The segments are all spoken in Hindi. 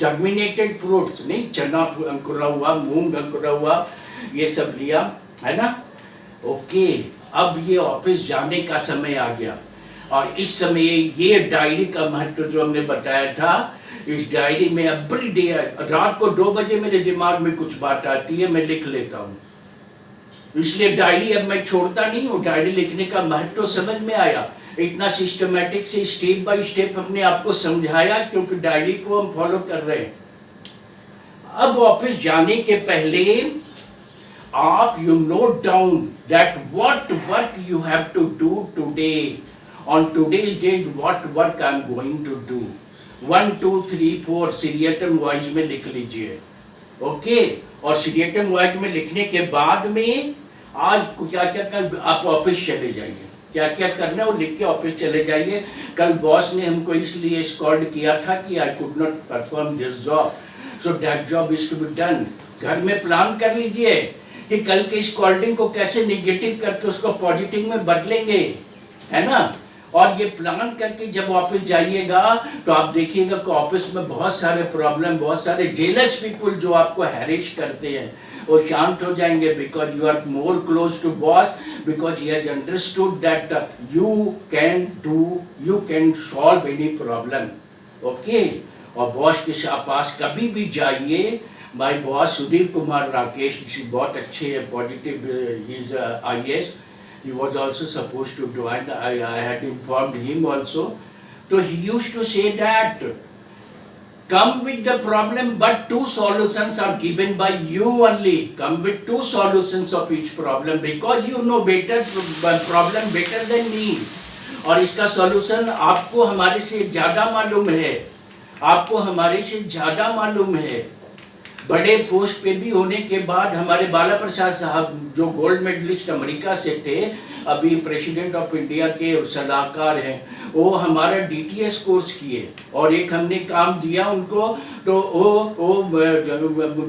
जर्मिनेटेड फ्रूट्स नहीं, चना अंकुरा हुआ, मूंग अंकुरा हुआ, ये सब लिया, है ना। ओके, अब ये ऑफिस जाने का समय आ गया, और इस समय ये डायरी का महत्व जो हमने बताया था, इस डायरी में एवरी डे रात को 2 बजे मेरे दिमाग में कुछ बात आती है, मैं लिख लेता हूँ। इसलिए डायरी अब मैं छोड़ता नहीं हूँ। डायरी लिखने का महत्व समझ में आया, इतना सिस्टमैटिक से स्टेप बाय स्टेप हमने आपको समझाया, क्योंकि डायरी को हम फॉलो कर रहे हैं। अब ऑफिस जाने के पहले आप you note down that what work you have to do today, on today's date what work I am going to do. 1 2 3 4 seriatim wise में लिख लीजिए। ओके, और सीरियटम वाइज में लिखने के बाद में आज क्या क्या कर आप ऑफिस चले जाइए, क्या क्या करना है वो लिख के ऑफिस चले जाइए। कल बॉस ने हमको इसलिए स्कॉल्ड किया था कि I could not perform this job, so that job is to be done. घर में प्लान कर लीजिए कि कल के स्कॉल्डिंग को कैसे निगेटिव करके उसको पॉजिटिव में बदलेंगे, है ना। और ये प्लान करके जब ऑफिस जाइएगा तो आप देखिएगा कि ऑफिस में बहुत सारे प्रॉब्लम, बहुत सारे जेलस पीपल जो आपको हैरिश करते हैं वो शांत हो जाएंगे, because you are more close to boss, because he has understood that you can solve any problem. Okay, और बॉस के पास कभी भी जाइए। माय बॉस सुधीर कुमार राकेश, बहुत अच्छे positive, he is IAS. He was also supposed to join. I had informed him also. So he used to say that come with the problem, but 2 solutions are given by you only. Come with 2 solutions of each problem, because you know better problem better than me. और इसका सॉल्यूशन आपको हमारे से ज़्यादा मालूम है, आपको हमारे से ज़्यादा मालूम है। बड़े पोस्ट पे भी होने के बाद हमारे बाला प्रसाद साहब जो गोल्ड मेडलिस्ट अमेरिका से थे, अभी प्रेसिडेंट ऑफ इंडिया के सलाहकार हैं, वो हमारा DTS कोर्स किए, और एक हमने काम दिया उनको, तो वो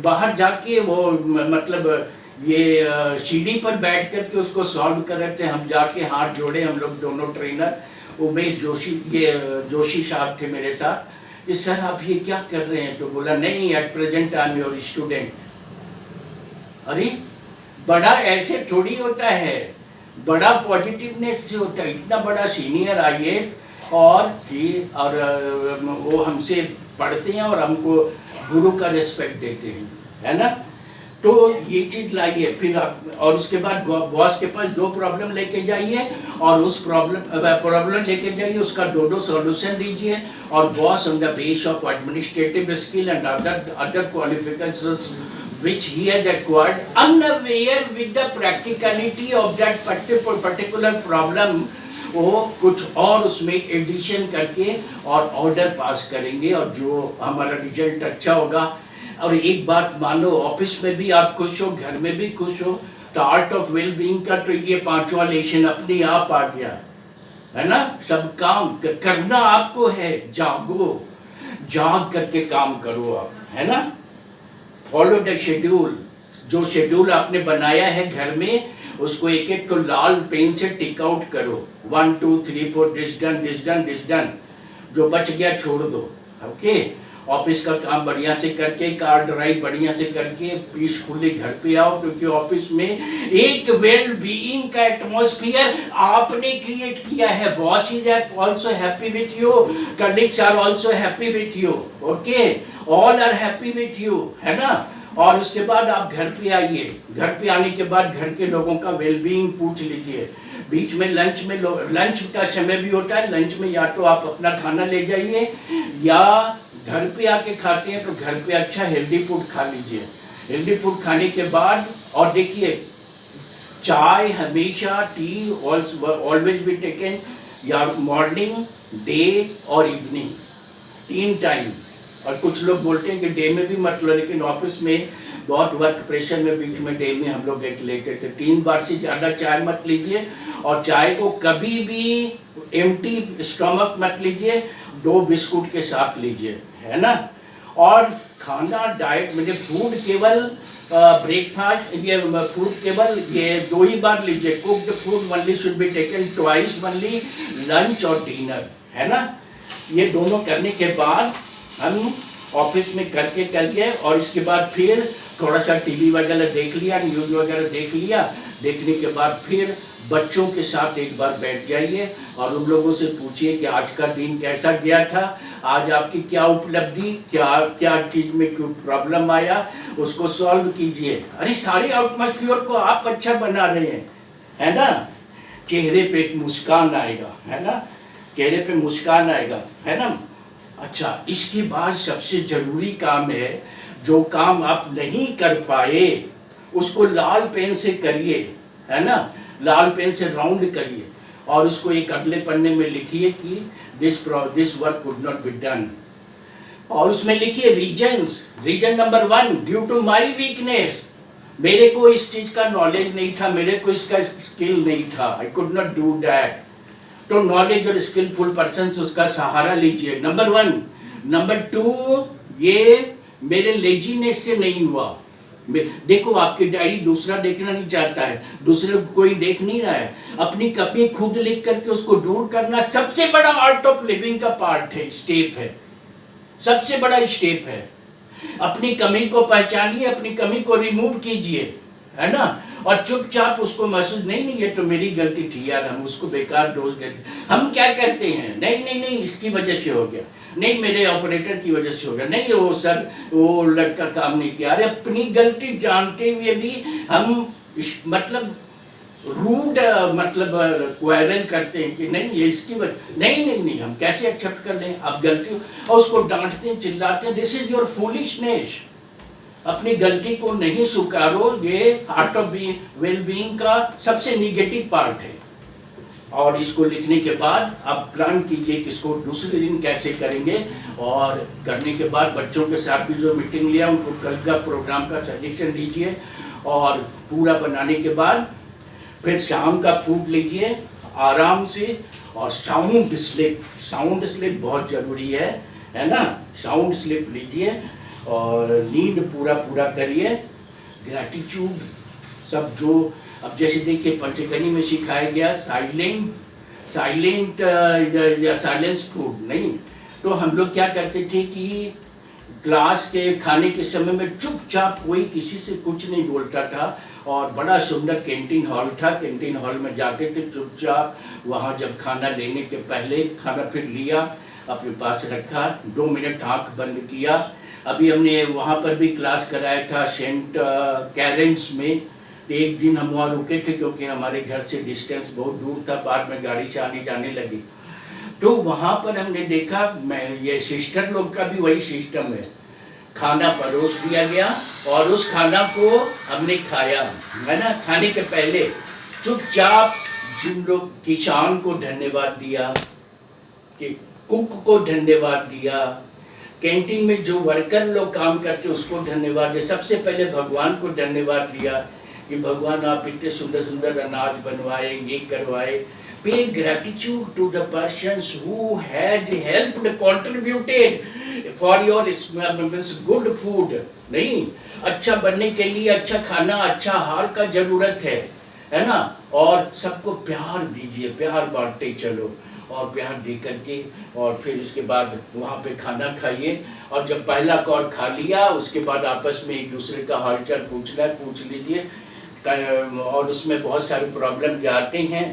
बाहर जाके वो मतलब ये सीढ़ी पर बैठ करके उसको सॉल्व कर रहे थे। हम जाके हाथ जोड़े, हम लोग दोनों ट्रेनर, उमेश जोशी, ये जोशी साहब थे मेरे साथ, कि सर आप ये क्या कर रहे हैं। तो बोला नहीं, at present I am your student. अरे बड़ा ऐसे थोड़ी होता है, बड़ा पॉजिटिवनेस से होता है। इतना बड़ा सीनियर IAS, और वो हमसे पढ़ते हैं और हमको गुरु का रिस्पेक्ट देते हैं, है ना। तो ये चीज लाइए, फिर आप, और उसके बाद बॉस के पास 2 प्रॉब्लम लेके जाइए, और उस प्रॉब्लम लेके जाइए, उसका 2 सॉल्यूशन दीजिए, और boss on the base of administrative skill and other qualifications which he has acquired, unaware with the practicality of that particular problem, वो कुछ और उसमें एडिशन करके और ऑर्डर पास करेंगे, और जो हमारा रिजल्ट अच्छा होगा। और एक बात मानो, ऑफिस में भी आप खुश हो, घर में भी खुश हो, तो आर्ट ऑफ वेल बीइंग का तो ये 5वां लेसन अपने आप आ गया, है ना। सब काम करना आपको है, जागो, जाग करके काम करो आप, है ना। फॉलो द शेड्यूल, जो शेड्यूल आपने बनाया है घर में, उसको एक एक को लाल पेन से टिक आउट करो। 1 2 3 4 this done, this done, this done. जो बच गया छोड़ दो। ओके, ऑफिस का काम बढ़िया से करके, कार ड्राइव बढ़िया से करके पीसफुली घर पे आओ, क्योंकि ऑफिस में एक वेल बीइंग का एटमॉस्फेयर आपने क्रिएट किया है। Boss is also happy with you, colleagues are also happy with you, okay, all are happy with you, है ना। और उसके बाद आप घर पे आइए, घर पे आने के बाद घर के लोगों का वेलबीइंग पूछ लीजिए। बीच में लंच का समय भी होता है, लंच में या तो आप अपना खाना ले जाइए, या घर पे आके खाते हैं तो घर पे अच्छा हेल्दी फूड खा लीजिए। हेल्दी फूड खाने के बाद, और देखिए चाय हमेशा, टी ऑलवेज बी टेकन या मॉर्निंग, डे और इवनिंग, 3 टाइम। और कुछ लोग बोलते हैं कि डे में भी मत लो, लेकिन ऑफिस में बहुत वर्क प्रेशर में बीच में डे में हम लोग एक लेते थे। 3 बार से ज़्यादा चाय मत लीजिए, और चाय को कभी भी एम्प्टी स्टमक मत लीजिए, 2 बिस्कुट के साथ लीजिए, है ना। और खाना डाइट में फूड केवल ब्रेकफास्ट, ये फूड केवल ये 2 ही बार लीजिए। Cooked food only should be taken twice only, lunch और डिनर, है ना। ये दोनों करने के बाद हम ऑफिस में करके और इसके बाद फिर थोड़ा सा टीवी वगैरह देख लिया, न्यूज़ वगैरह देख लिया। देखने के बाद फिर बच्चों के साथ एक बार बैठ जाइए और उन लोगों से पूछिए कि आज का दिन कैसा गया था, आज आपकी क्या उपलब्धि, क्या चीज़ में क्यों प्रॉब्लम आया, उसको सॉल्व कीजिए। अरे सारे एटमॉस्फेयर को आप अच्छा बना रहे हैं, है ना। चेहरे पे एक मुस्कान आएगा, है ना, चेहरे पे मुस्कान आएगा, है ना। अच्छा, इसके बाद सबसे जरूरी काम है, जो काम आप नहीं कर पाए उसको लाल पेन से करिए, है ना, लाल पेन से राउंड करिए और उसको एक अगले पन्ने में लिखिए कि this work could not be done, और उसमें लिखिए reason number 1, due to my weakness, मेरे को इस चीज का नॉलेज नहीं था, मेरे को इसका स्किल नहीं था, आई कुड नॉट डू दैट। तो नॉलेज और स्किलफुल पर्सन उसका सहारा लीजिए, नंबर 1। नंबर 2, ये मेरे लेजीनेस से नहीं हुआ। देखो, आपकी डायरी दूसरा देखना नहीं चाहता है, दूसरे कोई देख नहीं रहा है, अपनी कमी खुद लिख करके उसको दूर करना सबसे बड़ा आर्ट ऑफ लिविंग का पार्ट है, स्टेप है, सबसे बड़ा स्टेप है। अपनी कमी को पहचानिए, अपनी कमी को रिमूव कीजिए, है ना, और चुपचाप उसको महसूस नहीं ये तो मेरी गलती थी यार, हम उसको बेकार दोष देते। हम क्या करते हैं, नहीं इसकी वजह से हो गया, नहीं मेरे ऑपरेटर की वजह से हो गया, नहीं वो लड़का काम नहीं किया। अरे अपनी गलती जानते हुए भी हम मतलब रूड क्वायरल करते हैं कि नहीं ये इसकी वजह, नहीं हम कैसे एक्सेप्ट कर लें अब गलती, और उसको डांटते हैं, चिल्लाते हैं। This is your foolishness. अपनी गलती को नहीं स्वीकारो, ये आर्ट ऑफ वेल बीइंग का सबसे निगेटिव पार्ट है। और इसको लिखने के बाद आप प्लान कीजिए कि इसको दूसरे दिन कैसे करेंगे, और करने के बाद बच्चों के साथ भी जो मीटिंग लिया उनको कल का प्रोग्राम का सजेशन दीजिए, और पूरा बनाने के बाद फिर शाम का फूड लीजिए आराम से, और साउंड स्लिप बहुत ज़रूरी है ना, साउंड स्लिप लीजिए और नींद पूरा करिए। ग्रैटिट्यूड सब जो अब जैसे देखिए पंचकर्णी में सिखाया गया साइलेंस फूड नहीं, तो हम लोग क्या करते थे कि क्लास के खाने के समय में चुपचाप कोई किसी से कुछ नहीं बोलता था, और बड़ा सुंदर कैंटीन हॉल था, कैंटीन हॉल में जाते थे चुपचाप, वहाँ जब खाना लेने के पहले खाना फिर लिया, अपने पास रखा, 2 मिनट आँख बंद किया। अभी हमने वहाँ पर भी क्लास कराया था सेंट कैरेंस में। एक दिन हम वहाँ रुके थे क्योंकि हमारे घर से डिस्टेंस बहुत दूर था, बाद में गाड़ी से आने जाने लगी, तो वहाँ पर हमने देखा, ये सिस्टर लोग का भी वही सिस्टम है, खाना परोस दिया गया और उस खाना को हमने खाया, है ना। खाने के पहले चुपचाप जिन लोग किसान को धन्यवाद दिया, कि कुक को धन्यवाद दिया, कैंटीन में जो वर्कर लोग काम करते उसको धन्यवाद दिया, सबसे पहले भगवान को धन्यवाद दिया कि भगवान आप इतने सुंदर सुंदर अनाज बनवाए, ये करवाए। Pay gratitude to the persons who has helped, contributed for your good food. नहीं, अच्छा बनने के लिए अच्छा खाना, अच्छा आहार का जरूरत है ना। और सबको प्यार दीजिए, प्यार बांटते चलो, और प्यार दे करके और फिर इसके बाद वहाँ पे खाना खाइए। और जब पहला कौर खा लिया उसके बाद आपस में एक दूसरे का हालचाल पूछना है, पूछ लीजिए। और उसमें बहुत सारे प्रॉब्लम आते हैं,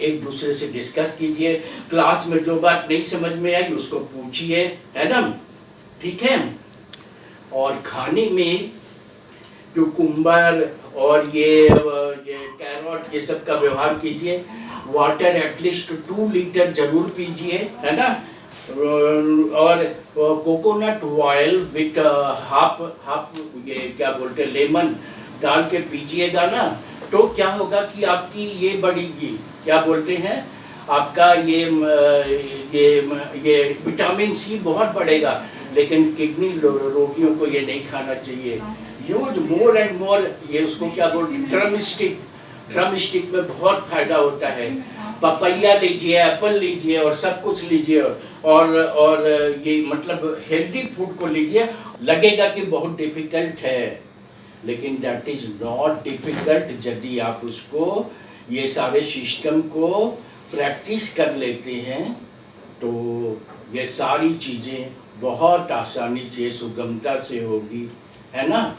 एक दूसरे से डिस्कस कीजिए। क्लास में जो बात नहीं समझ में आई उसको पूछिए, है ना, ठीक है। और खाने में क्यूकम्बर और ये कैरोट ये सब का व्यवहार कीजिए। वाटर एटलीस्ट 2 लीटर जरूर पीजिए, है ना। और कोकोनट ऑयल विथ हाफ ये क्या बोलते हैं लेमन डाल के पीजिएगा ना, तो क्या होगा कि आपकी ये बढ़ेगी, क्या बोलते हैं, आपका ये विटामिन सी बहुत बढ़ेगा। लेकिन किडनी रोगियों को ये नहीं खाना चाहिए। यूज मोर एंड मोर, ये उसको क्या बोलते हैं, ड्रम स्टिक में बहुत फायदा होता है। पपैया लीजिए, एप्पल लीजिए और सब कुछ लीजिए, और ये मतलब हेल्दी फूड को लीजिए। लगेगा कि बहुत डिफिकल्ट है, लेकिन दैट इज नॉट डिफिकल्ट यदि आप उसको ये सारे सिस्टम को प्रैक्टिस कर लेते हैं, तो ये सारी चीज़ें बहुत आसानी से, सुगमता से होगी, है ना।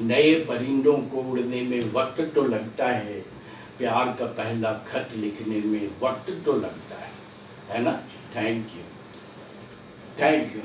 नए परिंदों को उड़ने में वक्त तो लगता है, प्यार का पहला खत लिखने में वक्त तो लगता है ना। Thank you, thank you.